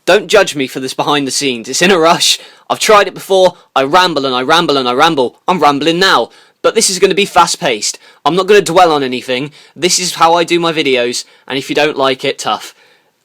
Don't judge me for this behind the scenes. It's in a rush. I've tried it before. I ramble and I ramble and I ramble. I'm rambling now. But this is going to be fast paced. I'm not going to dwell on anything. This is how I do my videos, and if you don't like it, tough.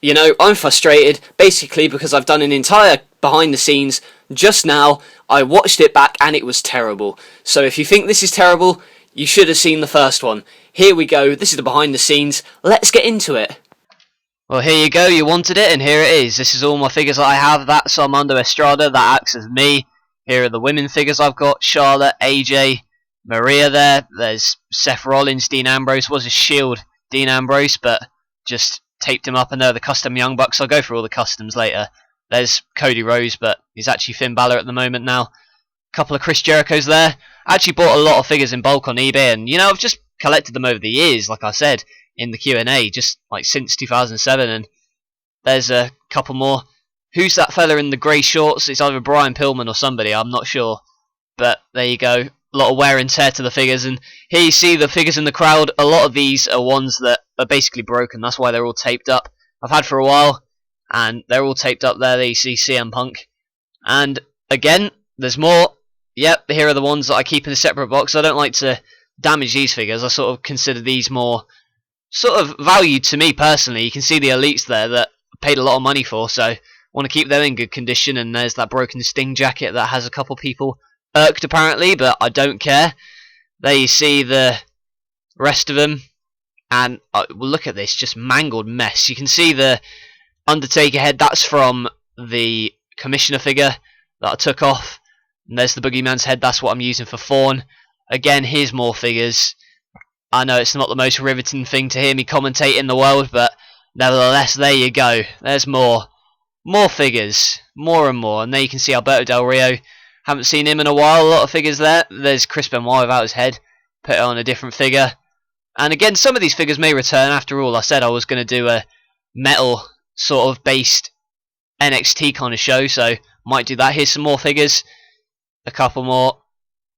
You know, I'm frustrated, basically because I've done an entire behind the scenes just now. I watched it back and it was terrible. So if you think this is terrible, you should have seen the first one. Here we go, this is the behind the scenes. Let's get into it. Well, here you go, you wanted it, and here it is. This is all my figures that I have. That's Armando Estrada, that acts as me. Here are the women figures I've got, Charlotte, AJ, Maria there. There's Seth Rollins, Dean Ambrose. Was a Shield Dean Ambrose, but just taped him up, and they're the custom Young Bucks. I'll go through all the customs later. There's Cody Rhodes, but he's actually Finn Balor at the moment now. A couple of Chris Jerichos there. I actually bought a lot of figures in bulk on eBay, and you know, I've just collected them over the years, like I said in the Q&A, just like since 2007, and there's a couple more. Who's that fella in the grey shorts? It's either Brian Pillman or somebody, I'm not sure. But there you go, a lot of wear and tear to the figures, and here you see the figures in the crowd. A lot of these are ones that are basically broken, that's why they're all taped up. I've had for a while, and they're all taped up there. There you see CM Punk. And again, there's more. Yep, here are the ones that I keep in a separate box. I don't like to damage these figures. I sort of consider these more sort of valued to me personally. You can see the elites there that I paid a lot of money for, so I want to keep them in good condition. And there's that broken Sting jacket that has a couple people irked apparently, but I don't care. There you see the rest of them, and well, look at this, just mangled mess. You can see the Undertaker head, that's from the Commissioner figure that I took off, and there's the Boogeyman's head, that's what I'm using for Fawn. Again, here's more figures. I know it's not the most riveting thing to hear me commentate in the world, but nevertheless, there you go. There's more figures, more and more. And there you can see Alberto Del Rio. Haven't seen him in a while. A lot of figures there. There's Chris Benoit without his head. Put it on a different figure. And again, some of these figures may return. After all, I said I was going to do a metal sort of based NXT kind of show, so might do that. Here's some more figures. A couple more.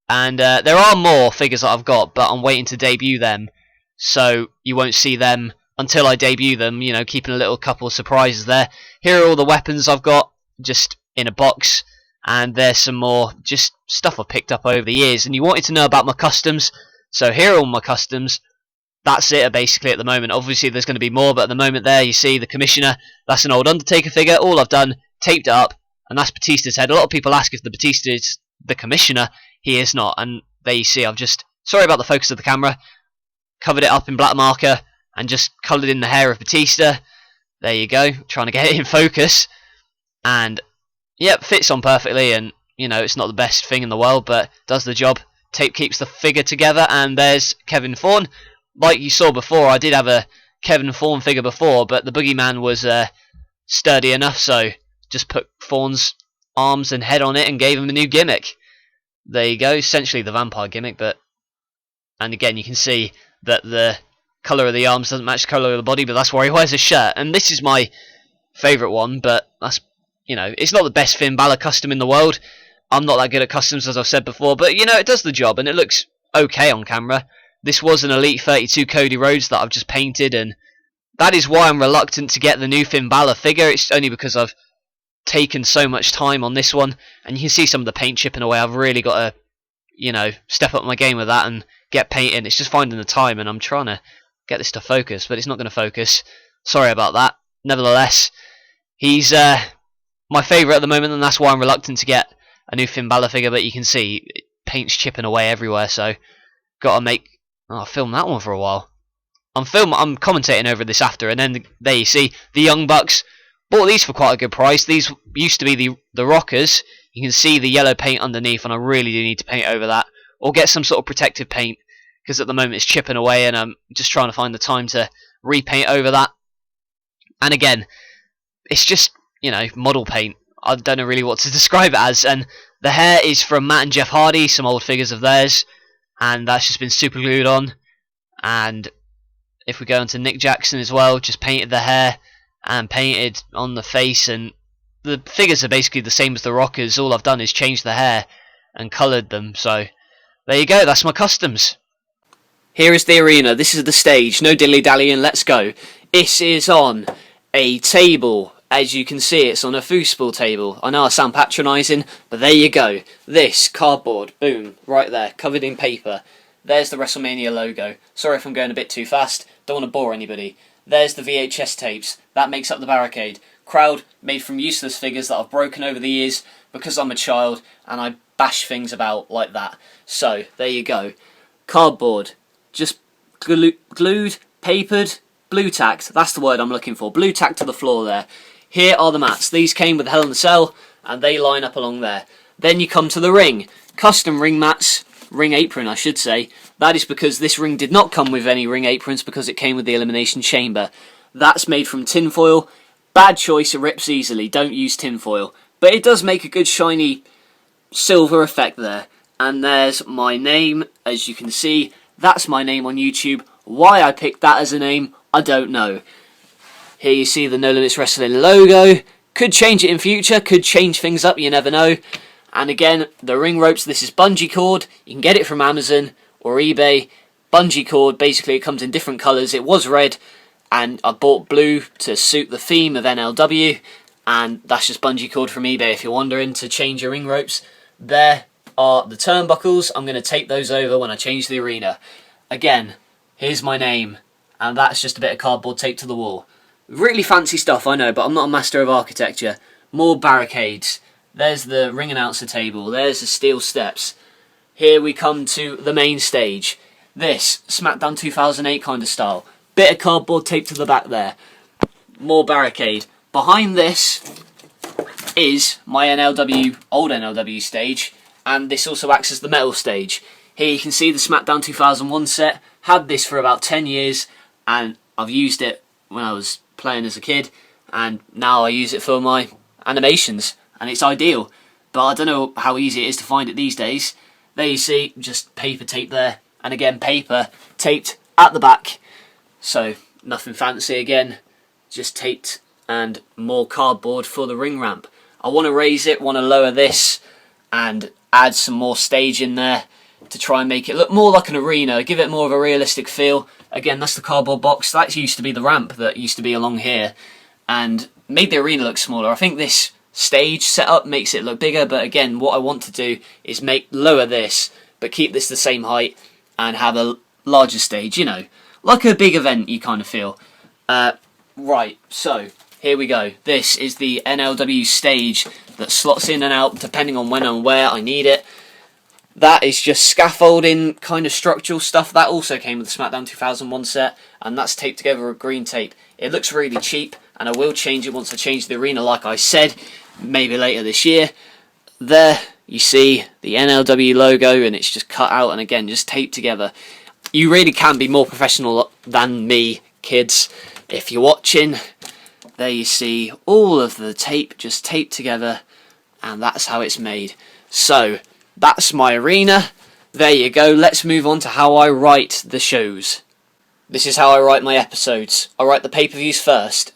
And there are more figures that I've got, but I'm waiting to debut them. So you won't see them until I debut them, you know, keeping a little couple of surprises there. Here are all the weapons I've got, just in a box. And there's some more, just stuff I've picked up over the years. And you wanted to know about my customs, so here are all my customs. That's it basically at the moment. Obviously there's going to be more, but at the moment there you see the Commissioner. That's an old Undertaker figure. All I've done, taped it up, and that's Batista's head. A lot of people ask if the Batista is the Commissioner. He is not, and there you see I've just, sorry about the focus of the camera, covered it up in black marker and just coloured in the hair of Batista. There you go, trying to get it in focus, and yep, fits on perfectly. And you know, it's not the best thing in the world, but does the job. Tape keeps the figure together. And there's Kevin Thorne. Like you saw before, I did have a Kevin Thorne figure before, but the Boogeyman was sturdy enough, so just put Thorne's arms and head on it and gave him a new gimmick. There you go, essentially the vampire gimmick, but, and again you can see that the colour of the arms doesn't match the colour of the body, but that's why he wears a shirt. And this is my favourite one, but that's, you know, it's not the best Finn Balor custom in the world. I'm not that good at customs, as I've said before, but you know, it does the job and it looks okay on camera. This was an Elite 32 Cody Rhodes that I've just painted, and that is why I'm reluctant to get the new Finn Balor figure. It's only because I've taken so much time on this one, and you can see some of the paint chipping away. I've really got to, you know, step up my game with that and get painting. It's just finding the time, and I'm trying to get this to focus, but it's not going to focus. Sorry about that. Nevertheless, he's my favourite at the moment, and that's why I'm reluctant to get a new Finn Balor figure. But you can see paint's chipping away everywhere, so got to make. Oh, I filmed that one for a while. I'm commentating over this after, and then there you see the Young Bucks. Bought these for quite a good price. These used to be the Rockers. You can see the yellow paint underneath, and I really do need to paint over that, or get some sort of protective paint, because at the moment it's chipping away, and I'm just trying to find the time to repaint over that. And again, it's just, you know, model paint. I don't know really what to describe it as. And the hair is from Matt and Jeff Hardy, some old figures of theirs, and that's just been super glued on. And if we go into Nick Jackson as well, just painted the hair and painted on the face, and the figures are basically the same as the Rockers. All I've done is change the hair and coloured them. So there you go, that's my customs. Here is the arena, this is the stage, no dilly dallying, let's go. This is on a table as you can see, it's on a foosball table. I know I sound patronising, but there you go. This cardboard, boom, right there, covered in paper. There's the WrestleMania logo. Sorry if I'm going a bit too fast, don't want to bore anybody. There's the VHS tapes, that makes up the barricade. Crowd made from useless figures that I've broken over the years because I'm a child and I bash things about like that. So, there you go. Cardboard, just glued, papered, blue tacked, that's the word I'm looking for, blue tacked to the floor there. Here are the mats, these came with Hell in a Cell and they line up along there. Then you come to the ring, custom ring mats, ring apron I should say. That is because this ring did not come with any ring aprons because it came with the Elimination Chamber. That's made from tinfoil, bad choice, it rips easily, don't use tinfoil. But it does make a good shiny silver effect there. And there's my name, as you can see, that's my name on YouTube. Why I picked that as a name, I don't know. Here you see the No Limits Wrestling logo. Could change it in future, could change things up, you never know. And again, the ring ropes, this is bungee cord. You can get it from Amazon or eBay. Bungee cord, basically it comes in different colours. It was red, and I bought blue to suit the theme of NLW. And that's just bungee cord from eBay if you're wondering to change your ring ropes. There are the turnbuckles. I'm going to tape those over when I change the arena. Again, here's my name, and that's just a bit of cardboard taped to the wall. Really fancy stuff, I know, but I'm not a master of architecture. More barricades. There's the ring announcer table. There's the steel steps. Here we come to the main stage. This, SmackDown 2008 kind of style. Bit of cardboard taped to the back there. More barricade. Behind this is my NLW, old NLW stage, and this also acts as the metal stage. Here you can see the SmackDown 2001 set. Had this for about 10 years, and I've used it when I was playing as a kid, and now I use it for my animations, and it's ideal. But I don't know how easy it is to find it these days. There you see, just paper tape there, and again paper taped at the back. So nothing fancy again, just taped, and more cardboard for the ring ramp. I want to raise it, want to lower this, and add some more stage in there to try and make it look more like an arena, give it more of a realistic feel. Again, that's the cardboard box. That used to be the ramp that used to be along here, and made the arena look smaller. I think this stage setup makes it look bigger, but again, what I want to do is lower this, but keep this the same height, and have a larger stage, you know, like a big event you kind of feel. Right, so here we go. This is the NLW stage that slots in and out depending on when and where I need it. That is just scaffolding, kind of structural stuff. That also came with the SmackDown 2001 set, and that's taped together with green tape. It looks really cheap, and I will change it once I change the arena, like I said, maybe later this year. There you see the NLW logo, and it's just cut out and again just taped together. You really can be more professional than me, kids. If you're watching, there you see all of the tape just taped together, and that's how it's made. So that's my arena. There you go. Let's move on to how I write the shows. This is how I write my episodes. I write the pay-per-views first.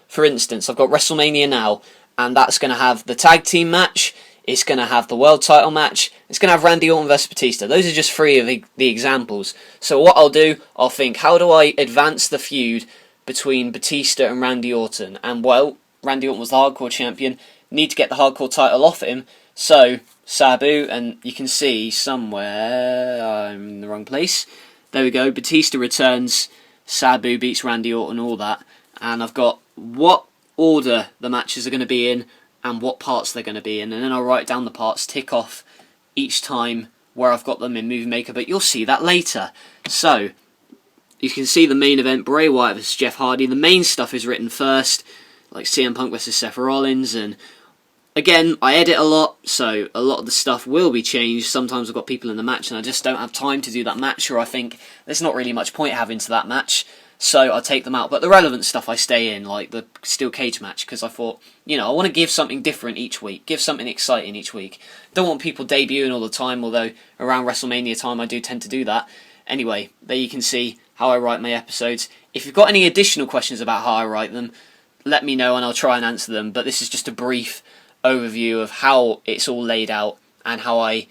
For instance, I've got WrestleMania now, and that's going to have the tag team match. It's going to have the world title match. It's going to have Randy Orton vs Batista. Those are just three of the examples. So what I'll do, I'll think, how do I advance the feud between Batista and Randy Orton? And well, Randy Orton was the hardcore champion. Need to get the hardcore title off him. So Sabu, and you can see somewhere, I'm in the wrong place. There we go, Batista returns, Sabu beats Randy Orton, all that. And I've got what order the matches are going to be in and what parts they're going to be in. And then I'll write down the parts, tick off each time where I've got them in Movie Maker, but you'll see that later. So you can see the main event, Bray Wyatt vs Jeff Hardy. The main stuff is written first, like CM Punk vs Seth Rollins, and again, I edit a lot, so a lot of the stuff will be changed. Sometimes I've got people in the match and I just don't have time to do that match, or I think there's not really much point having to that match, so I take them out. But the relevant stuff I stay in, like the steel cage match, because I thought, you know, I want to give something different each week, give something exciting each week. Don't want people debuting all the time, although around WrestleMania time I do tend to do that. Anyway, there you can see how I write my episodes. If you've got any additional questions about how I write them, let me know and I'll try and answer them, but this is just a brief overview of how it's all laid out and how I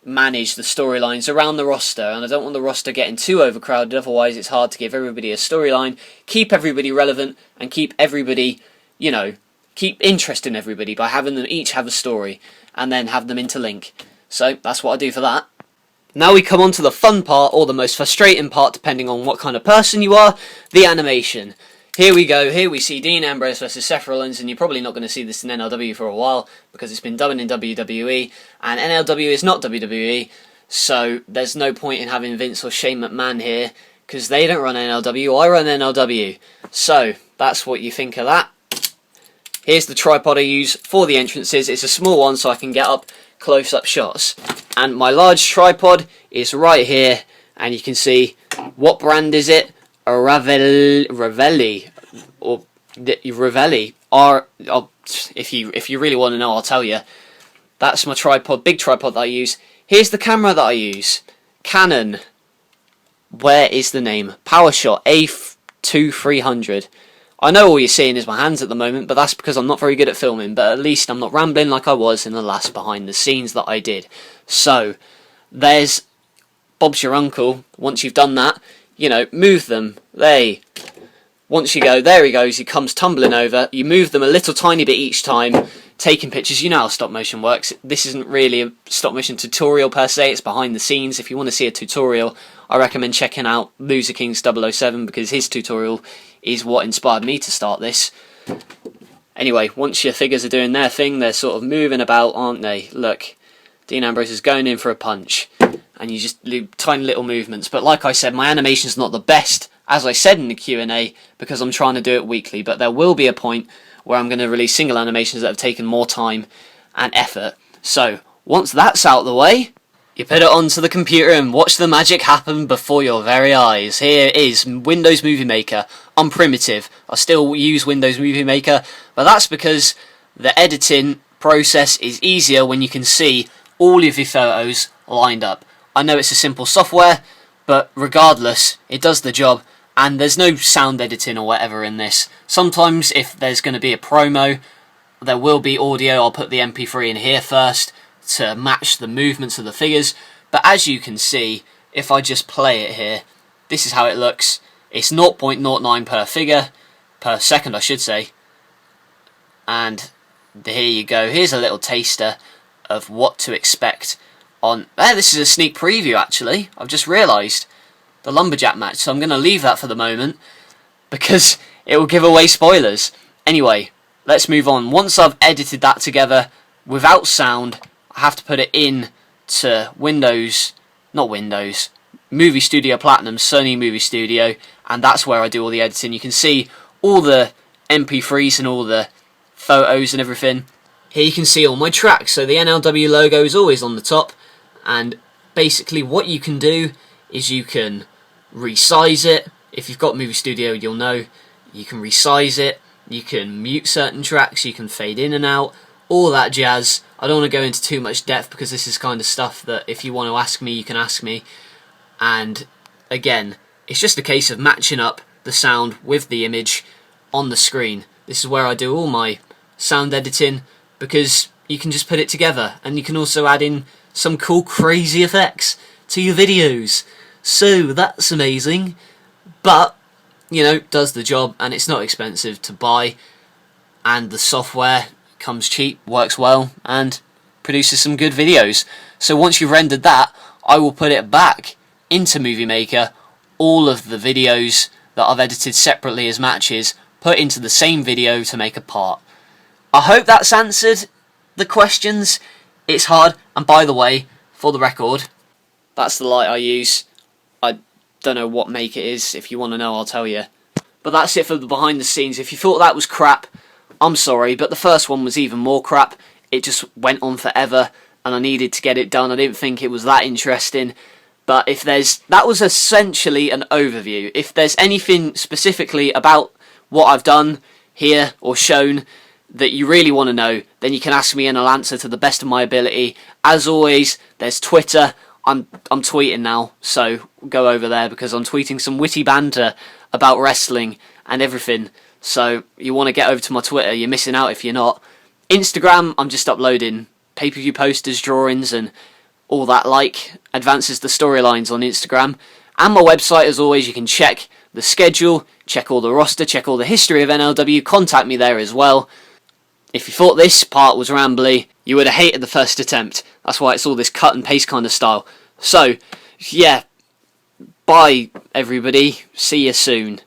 manage the storylines around the roster. And I don't want the roster getting too overcrowded, otherwise it's hard to give everybody a storyline, keep everybody relevant and keep everybody you know, keep interesting everybody by having them each have a story and then have them interlink. So that's what I do for that. Now we come on to the fun part, or the most frustrating part, depending on what kind of person you are, the animation. Here we go, here we see Dean Ambrose versus Seth Rollins, and you're probably not going to see this in NLW for a while, because it's been done in WWE, and NLW is not WWE, so there's no point in having Vince or Shane McMahon here, because they don't run NLW, I run NLW. So, that's what you think of that. Here's the tripod I use for the entrances. It's a small one so I can get up close-up shots. And my large tripod is right here, and you can see, what brand is it? A Ravelli, or Ravelli. If you really want to know, I'll tell you. That's my tripod, big tripod that I use. Here's the camera that I use. Canon. Where is the name? PowerShot A2300. I know all you're seeing is my hands at the moment, but that's because I'm not very good at filming, but at least I'm not rambling like I was in the last behind the scenes that I did. So, there's Bob's your uncle. Once you've done that, you know, move them. Once you go, there he goes, he comes tumbling over. You move them a little tiny bit each time, taking pictures. You know how stop motion works. This isn't really a stop motion tutorial per se, it's behind the scenes. If you want to see a tutorial, I recommend checking out Loser Kings 007, because his tutorial is what inspired me to start this. Anyway, once your figures are doing their thing, they're sort of moving about, aren't they? Look, Dean Ambrose is going in for a punch, and you just do tiny little movements. But like I said, my animation's not the best, as I said in the Q&A, because I'm trying to do it weekly. But there will be a point where I'm going to release single animations that have taken more time and effort. So, once that's out of the way, you put it onto the computer and watch the magic happen before your very eyes. Here is Windows Movie Maker. I'm primitive. I still use Windows Movie Maker, but that's because the editing process is easier when you can see all of your photos lined up. I know it's a simple software, but regardless, it does the job, and there's no sound editing or whatever in this. Sometimes if there's going to be a promo, there will be audio. I'll put the MP3 in here first to match the movements of the figures, but as you can see, if I just play it here, this is how it looks. It's 0.09 per figure, per second I should say, and here you go. Here's a little taster of what to expect on... this is a sneak preview actually, I've just realised, the Lumberjack match, so I'm going to leave that for the moment, because it will give away spoilers. Anyway, let's move on. Once I've edited that together without sound, I have to put it in to Movie Studio Platinum, Sony Movie Studio, and that's where I do all the editing. You can see all the MP3s and all the photos and everything. Here you can see all my tracks, so the NLW logo is always on the top, and basically what you can do is you can resize it. If you've got Movie Studio, you'll know you can resize it, you can mute certain tracks, you can fade in and out, all that jazz. I don't want to go into too much depth because this is kind of stuff that if you want to ask me, you can ask me. And again, it's just a case of matching up the sound with the image on the screen. This is where I do all my sound editing, because you can just put it together, and you can also add in some cool crazy effects to your videos. So that's amazing, but you know, does the job, and it's not expensive to buy, and the software comes cheap, works well, and produces some good videos. So once you've rendered that, I will put it back into Movie Maker, all of the videos that I've edited separately as matches, put into the same video to make a part. I hope that's answered the questions. It's hard, and by the way, for the record, that's the light I use. I don't know what make it is. If you want to know, I'll tell you. But that's it for the behind the scenes. If you thought that was crap, I'm sorry, but the first one was even more crap. It just went on forever, and I needed to get it done. I didn't think it was that interesting. But that was essentially an overview. If there's anything specifically about what I've done here or shown that you really want to know, then you can ask me and I'll answer to the best of my ability. As always, there's Twitter. I'm tweeting now, so go over there because I'm tweeting some witty banter about wrestling and everything. So you want to get over to my Twitter, you're missing out if you're not. Instagram, I'm just uploading pay-per-view posters, drawings and all that advances the storylines on Instagram. And my website, as always, you can check the schedule, check all the roster, check all the history of NLW, contact me there as well. If you thought this part was rambly, you would have hated the first attempt. That's why it's all this cut and paste kind of style. So, yeah, bye everybody, see you soon.